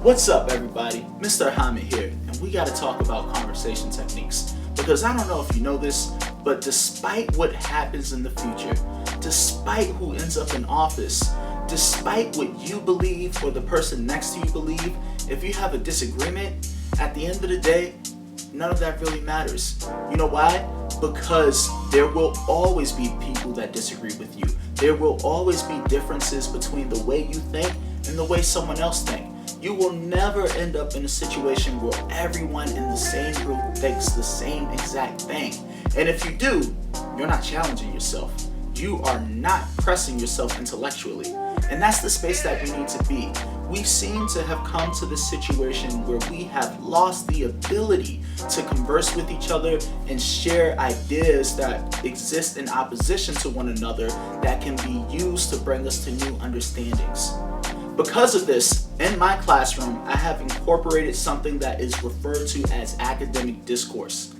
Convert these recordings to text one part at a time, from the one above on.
What's up, everybody? Mr. Ahamad here, and we got to talk about conversation techniques. Because I don't know if you know this, but despite what happens in the future, despite who ends up in office, despite what you believe or the person next to you believe, if you have a disagreement, at the end of the day, none of that really matters. You know why? Because there will always be people that disagree with you. There will always be differences between the way you think and the way someone else thinks. You will never end up in a situation where everyone in the same group thinks the same exact thing. And if you do, you're not challenging yourself. You are not pressing yourself intellectually. And that's the space that we need to be. We seem to have come to this situation where we have lost the ability to converse with each other and share ideas that exist in opposition to one another that can be used to bring us to new understandings. Because of this, in my classroom, I have incorporated something that is referred to as academic discourse.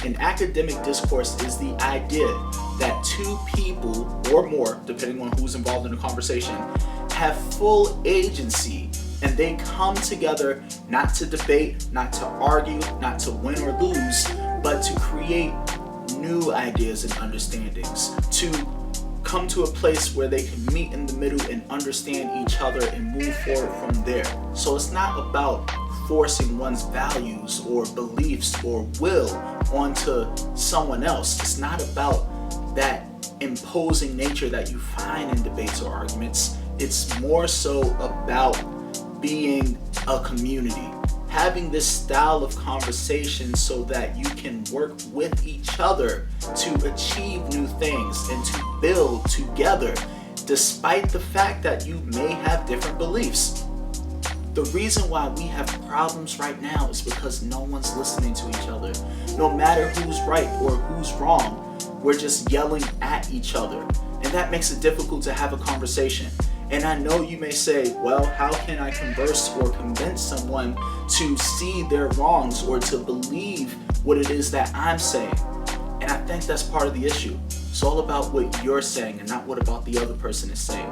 And academic discourse is the idea that two people or more, depending on who's involved in the conversation, have full agency and they come together not to debate, not to argue, not to win or lose, but to create new ideas and understandings, to come to a place where they can meet in the middle and understand each other and move forward from there. So it's not about forcing one's values or beliefs or will onto someone else. It's not about that imposing nature that you find in debates or arguments. It's more so about being a community, having this style of conversation so that you can work with each other to achieve new things and to build together, despite the fact that you may have different beliefs. The reason why we have problems right now is because no one's listening to each other. No matter who's right or who's wrong, we're just yelling at each other. And that makes it difficult to have a conversation. And I know you may say, well, how can I converse or convince someone to see their wrongs or to believe what it is that I'm saying? And I think that's part of the issue. It's all about what you're saying and not what about the other person is saying.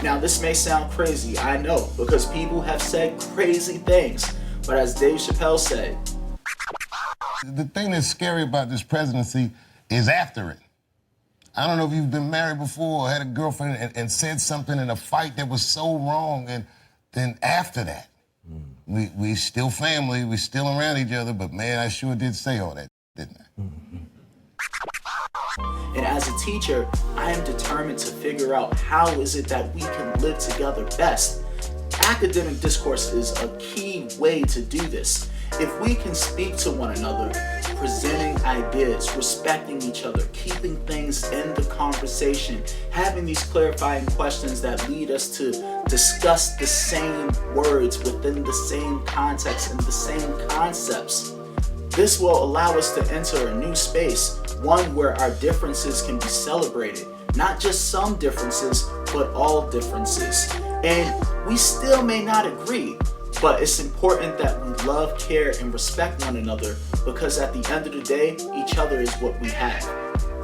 Now, this may sound crazy, I know, because people have said crazy things. But as Dave Chappelle said, the thing that's scary about this presidency is after it. I don't know if you've been married before or had a girlfriend and said something in a fight that was so wrong, and then after that, we still family, we still around each other, but man, I sure did say all that, didn't I? And as a teacher, I am determined to figure out how is it that we can live together best. Academic discourse is a key way to do this. If we can speak to one another, presenting ideas, respecting each other, keeping things in the conversation, having these clarifying questions that lead us to discuss the same words within the same context and the same concepts, this will allow us to enter a new space, one where our differences can be celebrated. Not just some differences, but all differences. And we still may not agree, but it's important that we love, care, and respect one another, because at the end of the day, each other is what we have.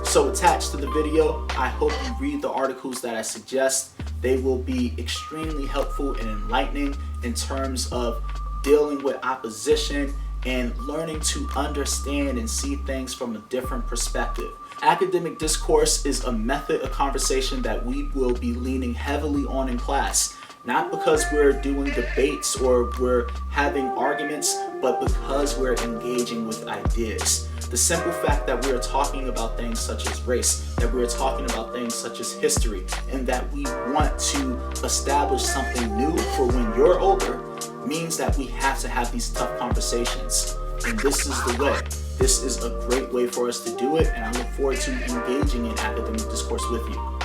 So attached to the video, I hope you read the articles that I suggest. They will be extremely helpful and enlightening in terms of dealing with opposition and learning to understand and see things from a different perspective. Academic discourse is a method of conversation that we will be leaning heavily on in class. Not because we're doing debates or we're having arguments, but because we're engaging with ideas. The simple fact that we are talking about things such as race, that we are talking about things such as history, and that we want to establish something new for when you're older means that we have to have these tough conversations. And this is the way. This is a great way for us to do it, and I look forward to engaging in academic discourse with you.